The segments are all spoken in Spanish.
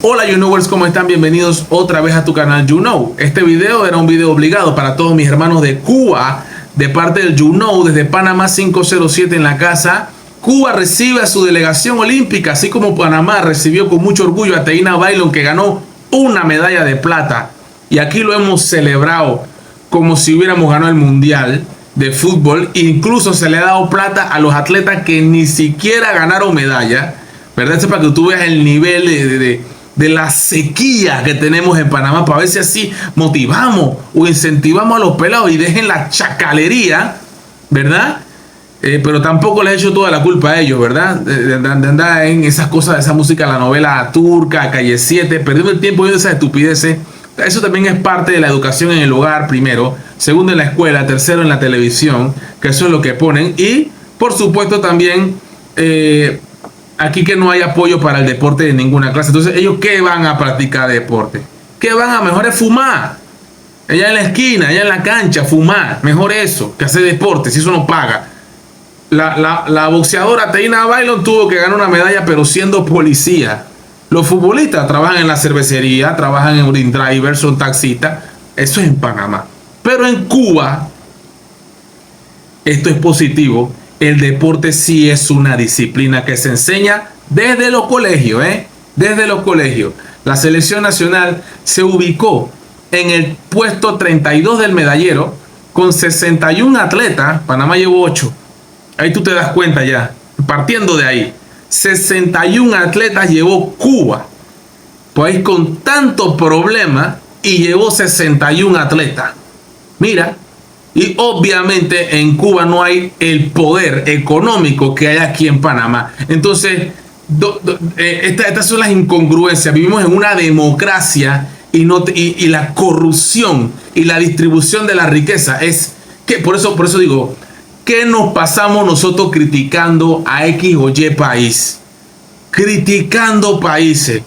Hola YouKnowers, ¿cómo están? Bienvenidos otra vez a tu canal YouKnow. Este video era un video obligado para todos mis hermanos de Cuba, de parte del YouKnow, desde Panamá 507 en la casa. Cuba recibe a su delegación olímpica, así como Panamá recibió con mucho orgullo a Teina Bailón, que ganó una medalla de plata. Y aquí lo hemos celebrado como si hubiéramos ganado el Mundial de Fútbol. Incluso se le ha dado plata a los atletas que ni siquiera ganaron medalla, ¿verdad? Esto es para que tú veas el nivel de la sequía que tenemos en Panamá, para ver si así motivamos o incentivamos a los pelados y dejen la chacalería, ¿verdad? Pero tampoco les he hecho toda la culpa a ellos, ¿verdad? De andar en esas cosas, de esa música, la novela turca, Calle 7, perdiendo el tiempo viendo esas estupideces. Eso también es parte de la educación en el hogar, primero, segundo en la escuela, tercero en la televisión, que eso es lo que ponen. Y, por supuesto, también aquí que no hay apoyo para el deporte de ninguna clase. Entonces, ¿ellos qué van a practicar deporte? ¿Qué van a? Mejor es fumar. Allá en la esquina, allá en la cancha, fumar. Mejor eso, que hacer deporte, si eso no paga. La boxeadora Teina Bailón tuvo que ganar una medalla, pero siendo policía. Los futbolistas trabajan en la cervecería, trabajan en un driver, son taxistas. Eso es en Panamá. Pero en Cuba, esto es positivo. El deporte sí es una disciplina que se enseña desde los colegios, desde los colegios. La selección nacional se ubicó en el puesto 32 del medallero con 61 atletas. Panamá llevó 8. Ahí tú te das cuenta ya. Partiendo de ahí, 61 atletas llevó Cuba. País con tanto problema y llevó 61 atletas. Mira. Y obviamente en Cuba no hay el poder económico que hay aquí en Panamá. Entonces, estas son las incongruencias. Vivimos en una democracia y la corrupción y la distribución de la riqueza es que por eso digo, ¿qué nos pasamos nosotros criticando a X o Y país? Criticando países.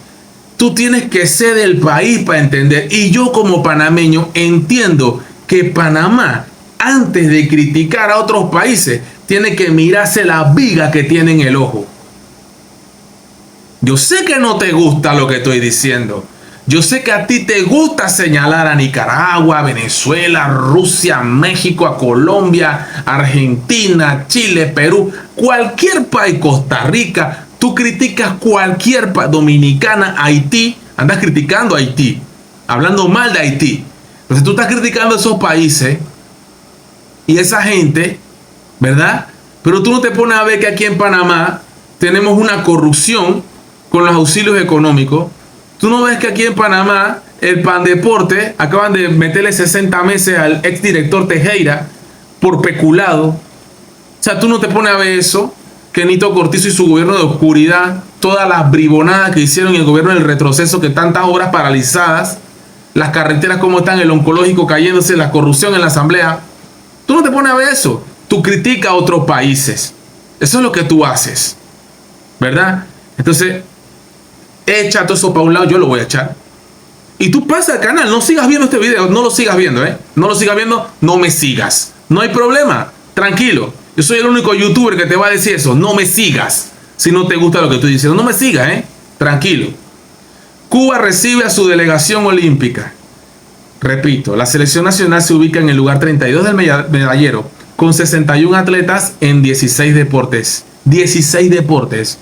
Tú tienes que ser del país para entender. Y yo como panameño entiendo que Panamá, antes de criticar a otros países, tiene que mirarse la viga que tiene en el ojo. Yo sé que no te gusta lo que estoy diciendo. Yo sé que a ti te gusta señalar a Nicaragua, Venezuela, Rusia, México, a Colombia, Argentina, Chile, Perú, cualquier país, Costa Rica. Tú criticas cualquier país, Dominicana, Haití. Andas criticando a Haití, hablando mal de Haití. Entonces tú estás criticando a esos países y esa gente, ¿verdad? Pero tú no te pones a ver que aquí en Panamá tenemos una corrupción con los auxilios económicos. Tú no ves que aquí en Panamá el Pandeporte acaban de meterle 60 meses al exdirector Tejera por peculado. O sea, tú no te pones a ver eso, que Nito Cortizo y su gobierno de oscuridad, todas las bribonadas que hicieron en el gobierno del retroceso, que tantas obras paralizadas, las carreteras como están, el oncológico cayéndose, la corrupción en la asamblea. Tú no te pones a ver eso. Tú criticas a otros países. Eso es lo que tú haces, ¿verdad? Entonces, echa todo eso para un lado. Yo lo voy a echar. Y tú pasa al canal. No sigas viendo este video. No lo sigas viendo, No lo sigas viendo. No me sigas. No hay problema. Tranquilo. Yo soy el único youtuber que te va a decir eso. No me sigas. Si no te gusta lo que estoy diciendo. No me sigas, Tranquilo. Cuba recibe a su delegación olímpica. Repito, la selección nacional se ubica en el lugar 32 del medallero con 61 atletas en 16 deportes. 16 deportes.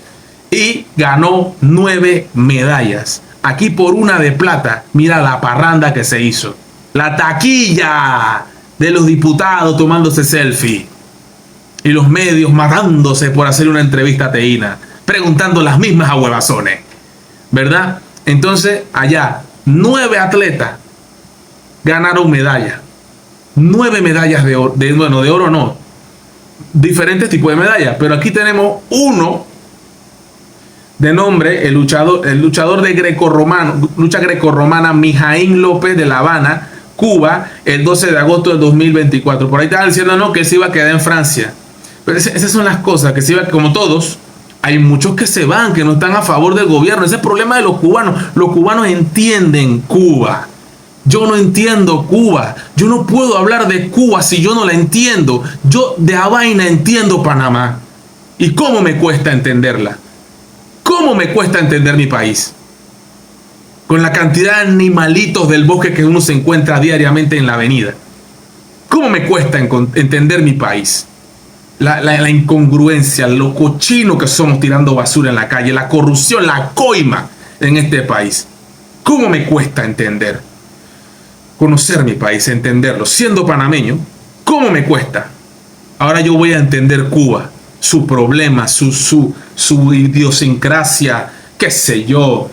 Y ganó 9 medallas. Aquí por una de plata, mira la parranda que se hizo. La taquilla de los diputados tomándose selfie. Y los medios matándose por hacer una entrevista a Teina. Preguntando las mismas a huevazones. ¿Verdad? Entonces, allá, 9 atletas ganaron medallas. 9 medallas de oro. De oro no. Diferentes tipos de medallas. Pero aquí tenemos uno de nombre, el luchador de lucha grecorromana Mijaín López de La Habana, Cuba, el 12 de agosto del 2024. Por ahí estaban diciendo no, que se iba a quedar en Francia. Pero esas son las cosas, que se iba, como todos, hay muchos que se van, que no están a favor del gobierno. Ese es el problema de los cubanos. Los cubanos entienden Cuba. Yo no entiendo Cuba. Yo no puedo hablar de Cuba si yo no la entiendo. Yo de a vaina entiendo Panamá. ¿Y cómo me cuesta entenderla? ¿Cómo me cuesta entender mi país? con la cantidad de animalitos del bosque que uno se encuentra diariamente en la avenida. ¿Cómo me cuesta entender mi país? La incongruencia, lo cochino que somos tirando basura en la calle, la corrupción, la coima en este país. ¿Cómo me cuesta entender? Conocer mi país, entenderlo. Siendo panameño, ¿cómo me cuesta? Ahora yo voy a entender Cuba, su problema, su idiosincrasia, qué sé yo.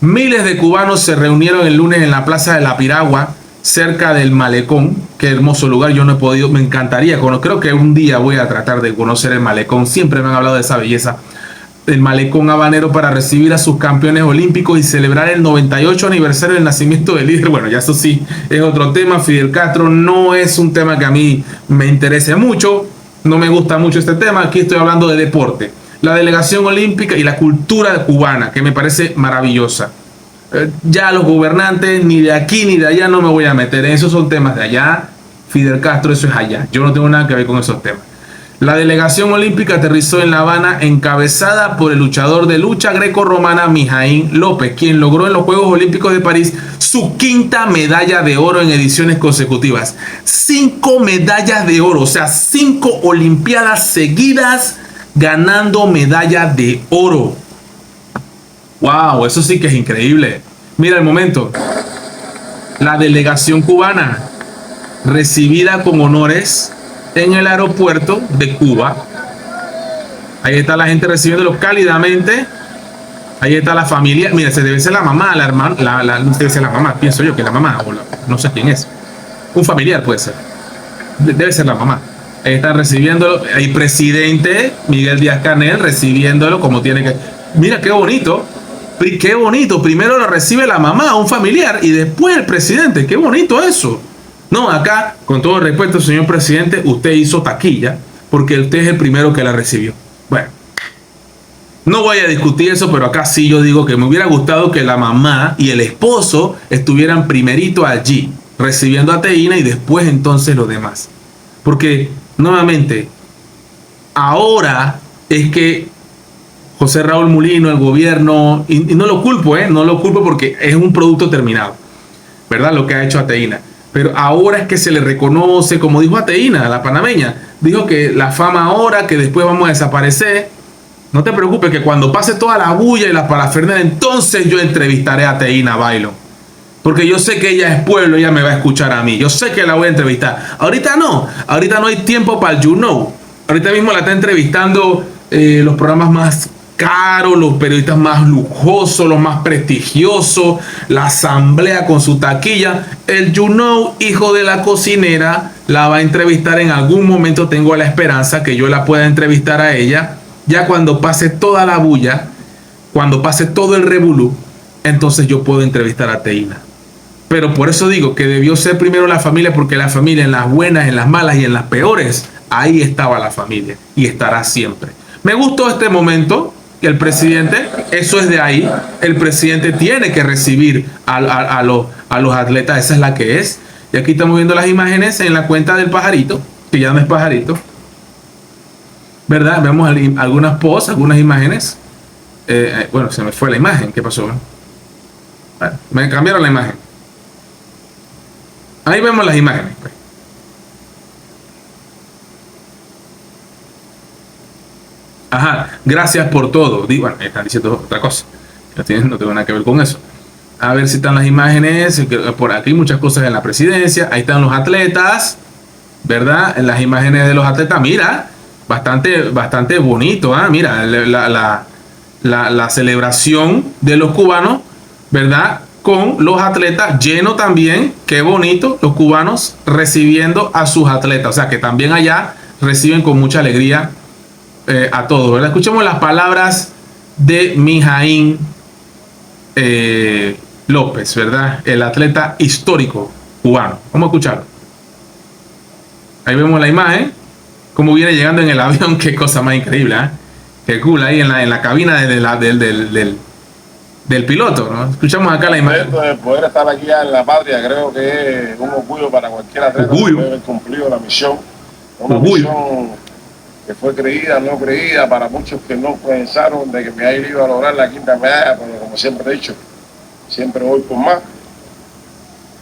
Miles de cubanos se reunieron el lunes en la Plaza de la Piragua, cerca del Malecón. Qué hermoso lugar, yo no he podido, me encantaría, creo que un día voy a tratar de conocer el Malecón. Siempre me han hablado de esa belleza. El Malecón habanero, para recibir a sus campeones olímpicos y celebrar el 98 aniversario del nacimiento del líder. Bueno, ya eso sí es otro tema. Fidel Castro no es un tema que a mí me interese mucho, no me gusta mucho este tema. Aquí estoy hablando de deporte, la delegación olímpica y la cultura cubana, que me parece maravillosa. Ya los gobernantes, ni de aquí ni de allá, no me voy a meter en esos, son temas de allá. Fidel Castro, eso es allá, yo no tengo nada que ver con esos temas. La delegación olímpica aterrizó en La Habana, encabezada por el luchador de lucha grecorromana Mijaín López, quien logró en los Juegos Olímpicos de París su 5ª medalla de oro en ediciones consecutivas. 5 medallas de oro, o sea, 5 olimpiadas seguidas ganando medalla de oro. ¡Wow! Eso sí que es increíble. Mira el momento. La delegación cubana, recibida con honores en el aeropuerto de Cuba. Ahí está la gente recibiéndolo cálidamente. Ahí está la familia. Mira, se debe ser la mamá, la hermana, debe ser la mamá, pienso yo que la mamá, o no sé quién es. Un familiar puede ser. Debe ser la mamá. Ahí están recibiéndolo. El presidente Miguel Díaz-Canel recibiéndolo como tiene que. Mira qué bonito. Qué bonito. Primero lo recibe la mamá, un familiar, y después el presidente. Qué bonito eso. No, acá, con todo el respeto, señor presidente, usted hizo taquilla porque usted es el primero que la recibió. Bueno, no voy a discutir eso, pero acá sí yo digo que me hubiera gustado que la mamá y el esposo estuvieran primerito allí, recibiendo a Teína, y después entonces los demás. Porque, nuevamente, ahora es que José Raúl Mulino, el gobierno, y no lo culpo, no lo culpo porque es un producto terminado, ¿verdad? Lo que ha hecho Ateína. Pero ahora es que se le reconoce, como dijo Ateína, la panameña, dijo que la fama ahora, que después vamos a desaparecer. No te preocupes, que cuando pase toda la bulla y la parafernalia, entonces yo entrevistaré a Ateína Bailo. Porque yo sé que ella es pueblo, ella me va a escuchar a mí. Yo sé que la voy a entrevistar. Ahorita no hay tiempo para el You Know. Ahorita mismo la está entrevistando los programas más caros, los periodistas más lujosos, los más prestigiosos, la asamblea con su taquilla. El You Know, hijo de la cocinera, la va a entrevistar en algún momento. Tengo la esperanza que yo la pueda entrevistar a ella. Ya cuando pase toda la bulla, cuando pase todo el revolú, entonces yo puedo entrevistar a Teína. Pero por eso digo que debió ser primero la familia, porque la familia, en las buenas, en las malas y en las peores, ahí estaba la familia y estará siempre. Me gustó este momento. Que el presidente, eso es de ahí, el presidente tiene que recibir a los atletas, esa es la que es. Y aquí estamos viendo las imágenes en la cuenta del pajarito, que ya no es pajarito, ¿verdad? Vemos algunas posts, algunas imágenes. Bueno, se me fue la imagen, ¿qué pasó? Bueno, me cambiaron la imagen. Ahí vemos las imágenes. Ajá, gracias por todo. Bueno, están diciendo otra cosa. No tengo nada que ver con eso. A ver si están las imágenes. Por aquí muchas cosas en la presidencia. Ahí están los atletas, ¿verdad? En las imágenes de los atletas. Mira, bastante bonito. Mira, la celebración de los cubanos, ¿verdad? Con los atletas, lleno también. Qué bonito, los cubanos recibiendo a sus atletas. O sea, que también allá reciben con mucha alegría a todos, ¿verdad? Escuchemos las palabras de Mijaín López, ¿verdad? El atleta histórico cubano. Vamos a escucharlo. Ahí vemos la imagen, cómo viene llegando en el avión. Qué cosa más increíble, ¿eh? Qué cool, ahí en la cabina del piloto, ¿no? Escuchamos acá la imagen. De poder estar aquí en la patria, creo que es un orgullo para cualquier atleta que haber cumplido la misión. Una misión que fue creída, no creída, para muchos que no pensaron de que Mijaín iba a lograr la 5ª medalla, pero como siempre he dicho, siempre voy por más.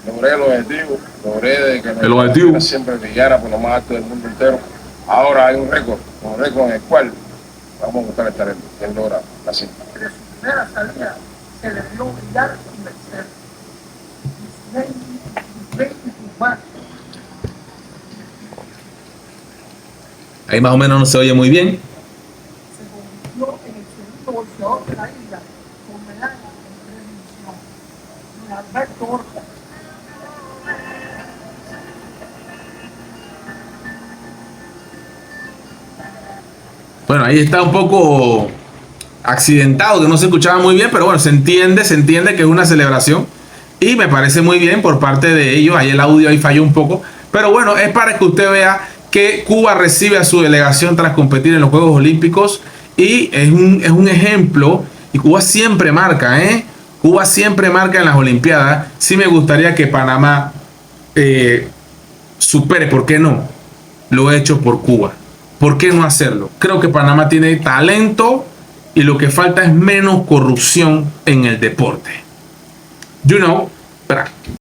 Logré el objetivo, logré de que el objetivo siempre brillara por lo más alto del mundo entero. Ahora hay un récord en el cual vamos a buscar el talento. ¿Quién logra la cinta? Pero su primera salida se le vio brillar y vencer. Ahí más o menos no se oye muy bien. Se convirtió en el segundo boxeador de la isla con medalla en 3 divisiones. Alberto Horta. Bueno, ahí está un poco accidentado, que no se escuchaba muy bien, pero bueno, se entiende que es una celebración y me parece muy bien por parte de ellos. Ahí el audio ahí falló un poco, pero bueno, es para que usted vea que Cuba recibe a su delegación tras competir en los Juegos Olímpicos y es un ejemplo. Y Cuba siempre marca, Cuba siempre marca en las Olimpiadas. Sí me gustaría que Panamá supere, ¿por qué no? Lo hecho por Cuba. ¿Por qué no hacerlo? Creo que Panamá tiene talento y lo que falta es menos corrupción en el deporte.